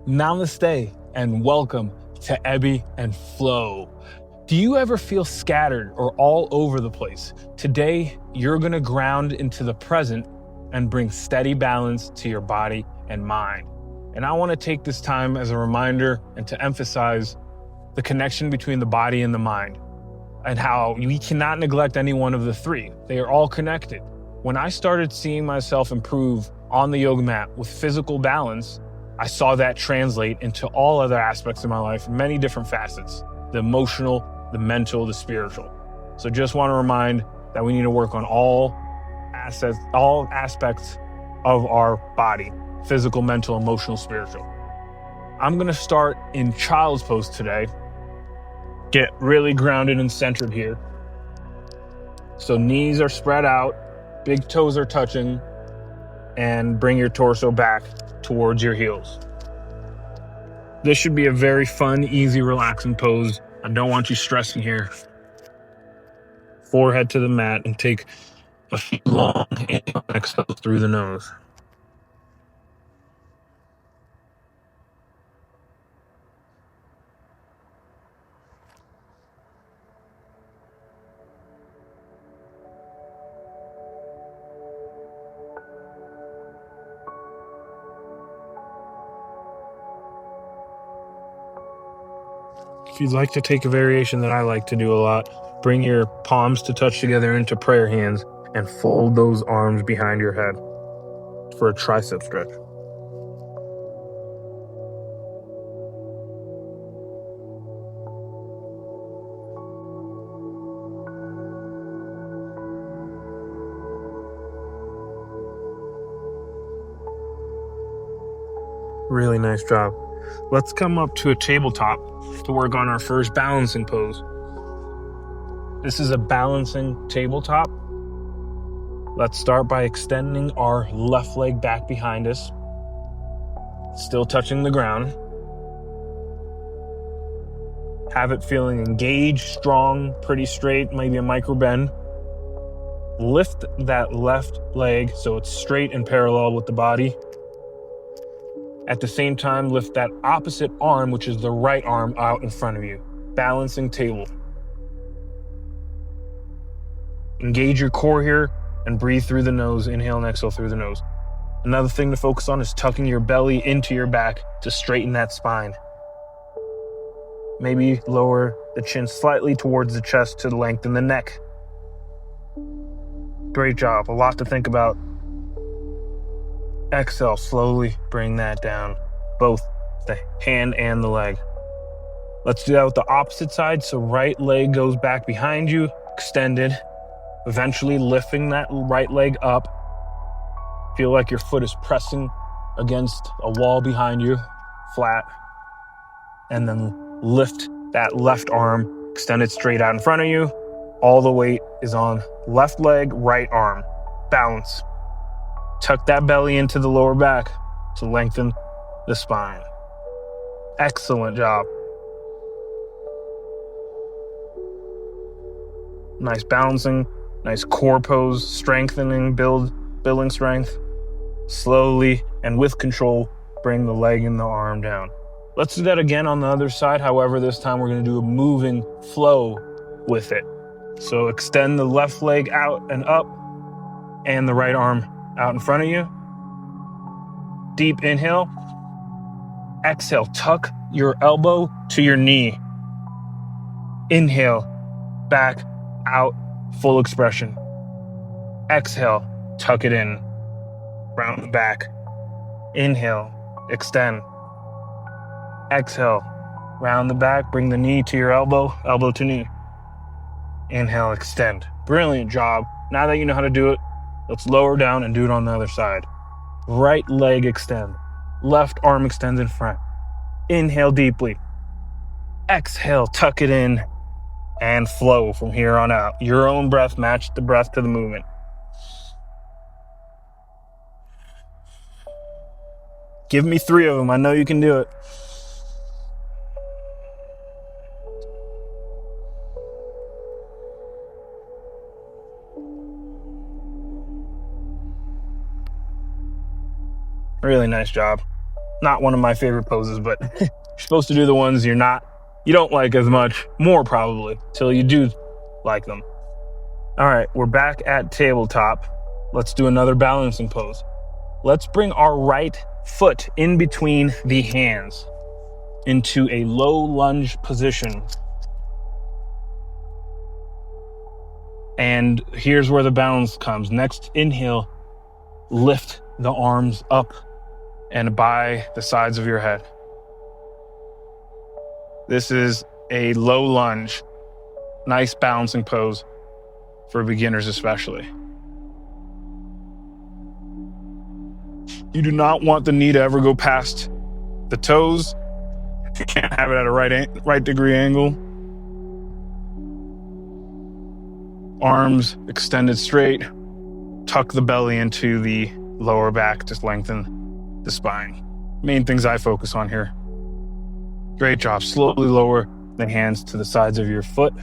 Namaste and welcome to Ebby&Flow. Do you ever feel scattered or all over the place? Today, you're going to ground into the present and bring steady balance to your body and mind. And I want to take this time as a reminder and to emphasize the connection between the body and the mind and how we cannot neglect any one of the three. They are all connected. When I started seeing myself improve on the yoga mat with physical balance, I saw that translate into all other aspects of my life, many different facets, the emotional, the mental, the spiritual. So just want to remind that we need to work on all aspects of our body, physical, mental, emotional, spiritual. I'm going to start in child's pose today. Get really grounded and centered here. So knees are spread out, big toes are touching, and bring your torso back towards your heels. This should be a very fun, easy, relaxing pose. I don't want you stressing here. Forehead to the mat and take a few long exhales through the nose. If you'd like to take a variation that I like to do a lot, bring your palms to touch together into prayer hands and fold those arms behind your head for a tricep stretch. Really nice job. Let's come up to a tabletop to work on our first balancing pose. This is a balancing tabletop. Let's start by extending our left leg back behind us, still touching the ground. Have it feeling engaged, strong, pretty straight, maybe a micro bend. Lift that left leg so it's straight and parallel with the body. At the same time, lift that opposite arm, which is the right arm, out in front of you. Balancing table. Engage your core here and breathe through the nose. Inhale and exhale through the nose. Another thing to focus on is tucking your belly into your back to straighten that spine. Maybe lower the chin slightly towards the chest to lengthen the neck. Great job. A lot to think about. Exhale, slowly bring that down, both the hand and the leg. Let's do that with the opposite side. So right leg goes back behind you, extended, eventually lifting that right leg up. Feel like your foot is pressing against a wall behind you, flat. And then lift that left arm, extend it straight out in front of you. All the weight is on left leg, right arm. Balance. Tuck that belly into the lower back to lengthen the spine. Excellent job. Nice balancing, nice core pose, strengthening, building strength. Slowly and with control, bring the leg and the arm down. Let's do that again on the other side. However, this time we're going to do a moving flow with it. So extend the left leg out and up and the right arm out in front of you. Deep inhale. Exhale, tuck your elbow to your knee. Inhale, back, out, full expression. Exhale, tuck it in, round the back. Inhale, extend. Exhale, round the back, bring the knee to your elbow, elbow to knee. Inhale, extend. Brilliant job. Now that you know how to do it, let's lower down and do it on the other side. Right leg extend. Left arm extends in front. Inhale deeply. Exhale, tuck it in and flow from here on out. Your own breath, match the breath to the movement. Give me 3 of them. I know you can do it. Really nice job. Not one of my favorite poses, but you're supposed to do the ones you don't like as much, more probably, till you do like them. All right, we're back at tabletop. Let's do another balancing pose. Let's bring our right foot in between the hands into a low lunge position. And here's where the balance comes. Next inhale, lift the arms up and by the sides of your head. This is a low lunge, nice balancing pose for beginners especially. You do not want the knee to ever go past the toes. If you can't have it at a right degree angle. Arms extended straight. Tuck the belly into the lower back to lengthen the spine. Main things I focus on here. Great job. Slowly lower the hands to the sides of your foot.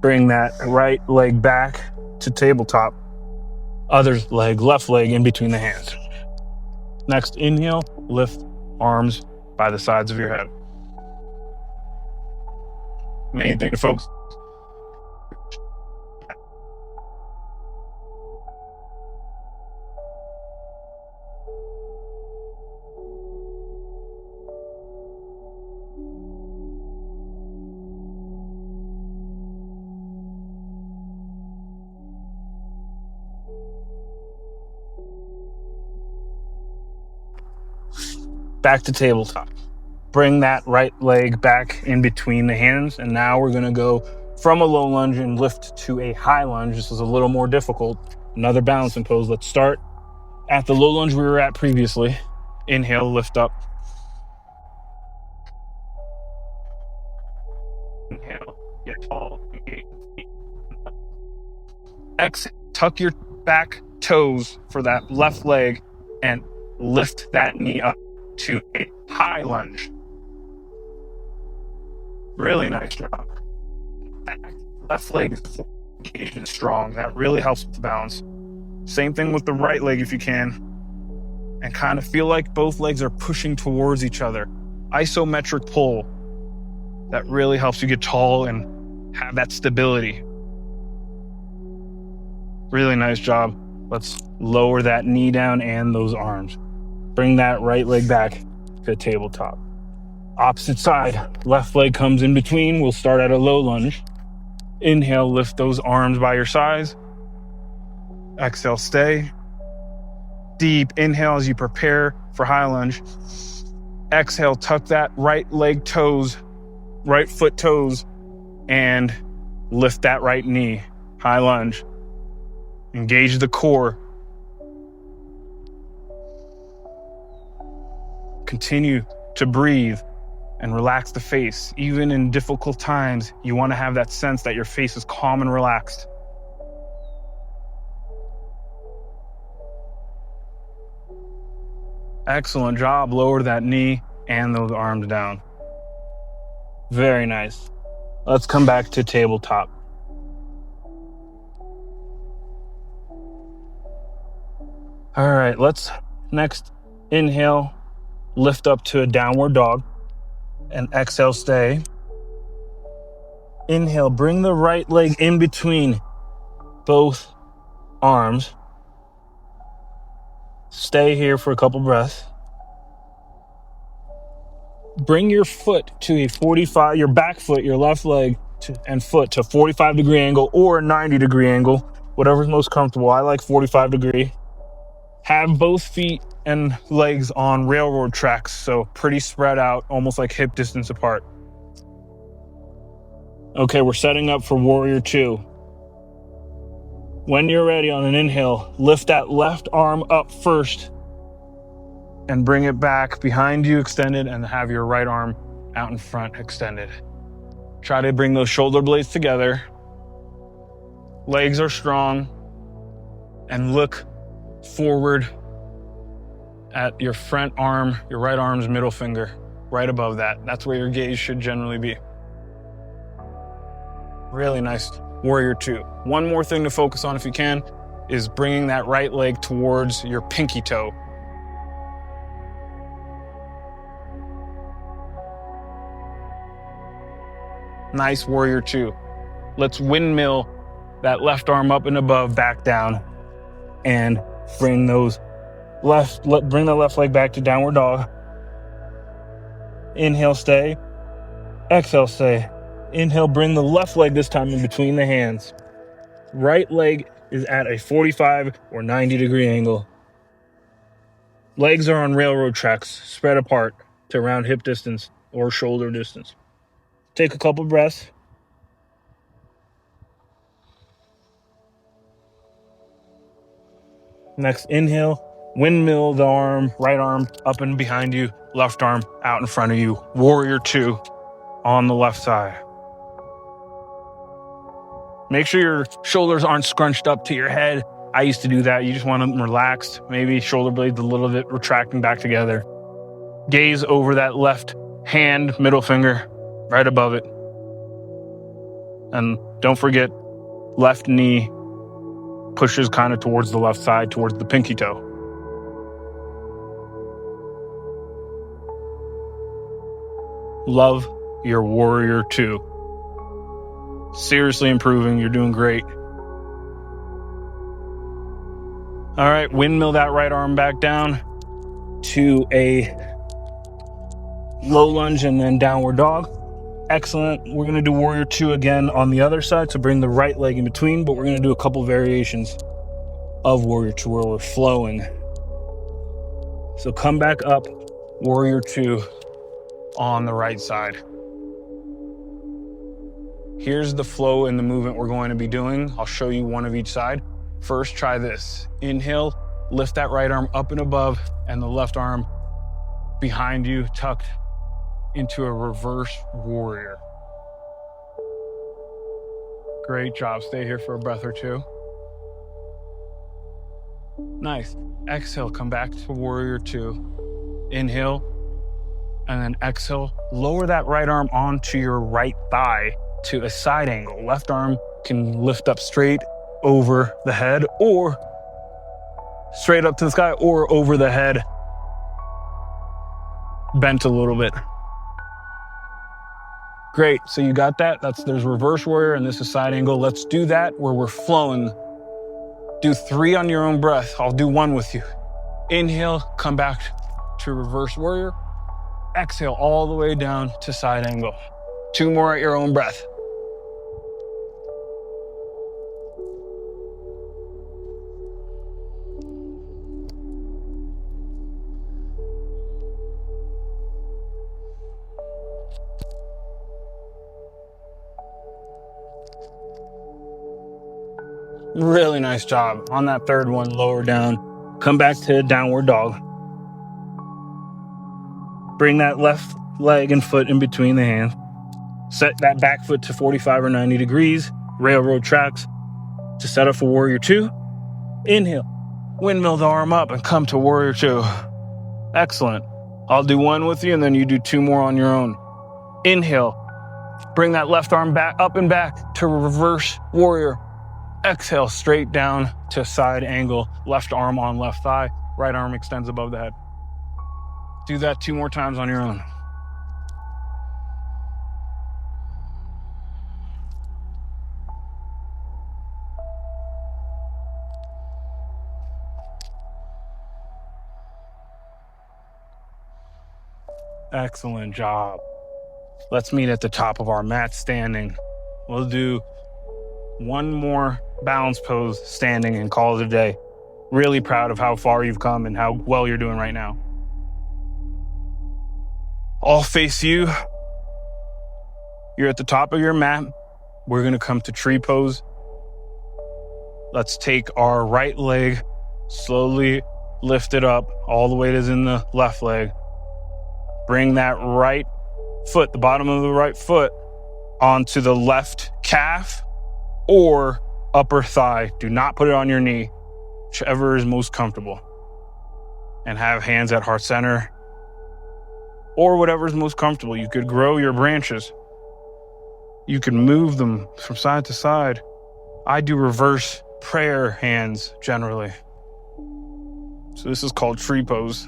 Bring that right leg back to tabletop. Other leg, left leg in between the hands. Next inhale, lift arms by the sides of your head. Main thing to focus. Back to tabletop. Bring that right leg back in between the hands. And now we're going to go from a low lunge and lift to a high lunge. This is a little more difficult. Another balancing pose. Let's start at the low lunge we were at previously. Inhale, lift up. Inhale, get tall. Exhale, tuck your back toes for that left leg and lift that knee up to a high lunge. Really nice job. Left leg is engaged and strong. That really helps with the balance. Same thing with the right leg if you can. And kind of feel like both legs are pushing towards each other. Isometric pull. That really helps you get tall and have that stability. Really nice job. Let's lower that knee down and those arms. Bring that right leg back to tabletop. Opposite side, left leg comes in between. We'll start at a low lunge. Inhale, lift those arms by your sides. Exhale, stay. Deep inhale as you prepare for high lunge. Exhale, tuck that right leg toes, right foot toes, and lift that right knee. High lunge. Engage the core. Continue to breathe and relax the face. Even in difficult times, you want to have that sense that your face is calm and relaxed. Excellent job. Lower that knee and those arms down. Very nice. Let's come back to tabletop. All right, let's next inhale, lift up to a downward dog, and exhale, stay. Inhale, bring the right leg in between both arms. Stay here for a couple breaths. Bring your foot to a 45, your back foot, your left leg and foot to 45-degree angle or a 90-degree angle, whatever's most comfortable. I like 45-degree. Have both feet and legs on railroad tracks, so pretty spread out, almost like hip distance apart. Okay, we're setting up for Warrior 2. When you're ready on an inhale, lift that left arm up first and bring it back behind you extended and have your right arm out in front extended. Try to bring those shoulder blades together. Legs are strong and look forward at your front arm, your right arm's middle finger, right above that. That's where your gaze should generally be. Really nice. Warrior 2. One more thing to focus on if you can is bringing that right leg towards your pinky toe. Nice, warrior two. Let's windmill that left arm up and above, back down, and bring that left leg back to downward dog. Inhale, stay. Exhale, stay. Inhale, bring the left leg this time in between the hands. Right leg is at a 45 or 90 degree angle. Legs are on railroad tracks, spread apart to around hip distance or shoulder distance. Take a couple breaths. Next, inhale, windmill the arm, right arm up and behind you, left arm out in front of you. Warrior two on the left side. Make sure your shoulders aren't scrunched up to your head. I used to do that. You just want them relaxed. Maybe shoulder blades a little bit retracting back together. Gaze over that left hand, middle finger, right above it. And don't forget, left knee pushes kind of towards the left side, towards the pinky toe. Love your warrior two. Seriously improving. You're doing great. All right, windmill that right arm back down to a low lunge and then downward dog. Excellent. We're going to do warrior two again on the other side. So bring the right leg in between, but we're going to do a couple variations of warrior two where we're flowing. So come back up, warrior two on the right side. Here's the flow and the movement we're going to be doing. I'll show you one of each side. First, try this. Inhale, lift that right arm up and above, and the left arm behind you, tucked into a reverse warrior. Great job. Stay here for a breath or two. Nice. Exhale, come back to warrior two. Inhale, and then exhale. Lower that right arm onto your right thigh to a side angle. Left arm can lift up straight over the head or straight up to the sky or over the head, bent a little bit. Great, so you got that. There's reverse warrior and this is side angle. Let's do that where we're flowing. Do 3 on your own breath. I'll do 1 with you. Inhale, come back to reverse warrior. Exhale all the way down to side angle. 2 more at your own breath. Really nice job. On that third one, lower down. Come back to downward dog. Bring that left leg and foot in between the hands. Set that back foot to 45 or 90 degrees. Railroad tracks to set up for warrior two. Inhale. Windmill the arm up and come to warrior two. Excellent. I'll do 1 with you and then you do 2 more on your own. Inhale. Bring that left arm back up and back to reverse warrior. Exhale, straight down to side angle. Left arm on left thigh. Right arm extends above the head. Do that 2 more times on your own. Excellent job. Let's meet at the top of our mat standing. We'll do 1 more balance pose standing and call it a day. Really proud of how far you've come and how well you're doing right now. All face you. You're at the top of your mat. We're going to come to tree pose. Let's take our right leg, slowly lift it up. All the weight is in the left leg. Bring that right foot, the bottom of the right foot, onto the left calf or upper thigh. Do not put it on your knee, whichever is most comfortable. And have hands at heart center or whatever is most comfortable. You could grow your branches. You can move them from side to side. I do reverse prayer hands generally. So this is called tree pose.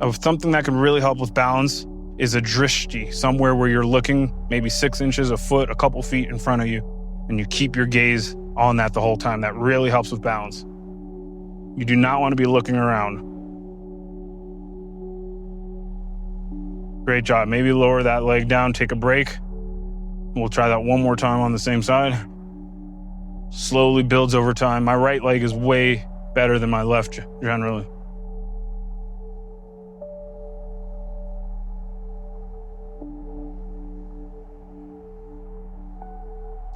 Of something that can really help with balance is a drishti, somewhere where you're looking maybe 6 inches, a foot, a couple feet in front of you, and you keep your gaze on that the whole time. That really helps with balance. You do not want to be looking around. Great job. Maybe lower that leg down, take a break. We'll try that one more time on the same side. Slowly builds over time. My right leg is way better than my left generally.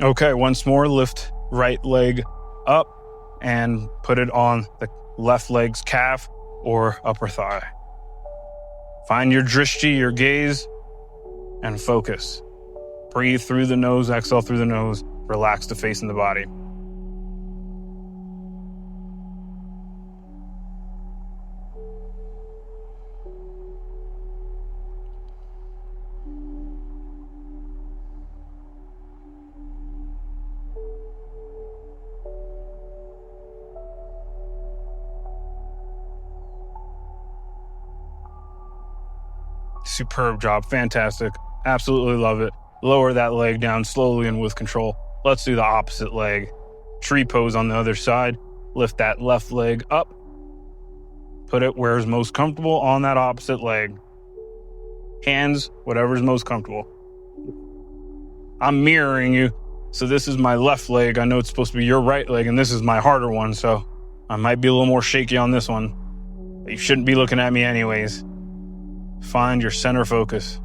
Okay, once more, lift right leg up and put it on the left leg's calf or upper thigh. Find your drishti, your gaze, and focus. Breathe through the nose, exhale through the nose, relax the face and the body. Superb job, fantastic. Absolutely love it. Lower that leg down slowly and with control. Let's do the opposite leg. Tree pose on the other side. Lift that left leg up. Put it where is most comfortable on that opposite leg. Hands, whatever is most comfortable. I'm mirroring you. So this is my left leg. I know it's supposed to be your right leg, and this is my harder one, so I might be a little more shaky on this one. But you shouldn't be looking at me anyways. Find your center focus.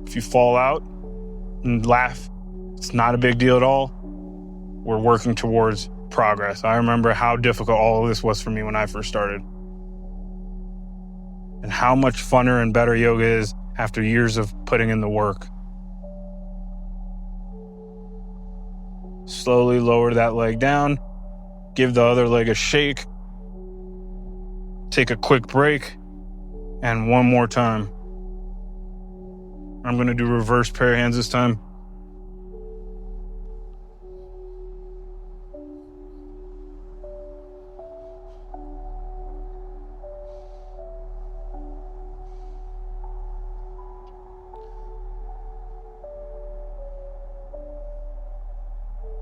If you fall out and laugh, it's not a big deal at all. We're working towards progress. I remember how difficult all of this was for me when I first started. And how much funner and better yoga is after years of putting in the work. Slowly lower that leg down. Give the other leg a shake. Take a quick break. And one more time. I'm going to do reverse prayer hands this time.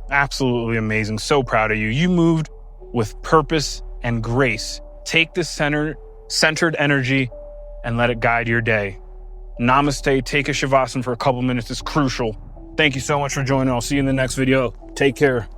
Absolutely amazing. So proud of you. You moved with purpose and grace. Take this centered energy and let it guide your day. Namaste. Take a shavasana for a couple minutes. It's crucial. Thank you so much for joining. I'll see you in the next video. Take care.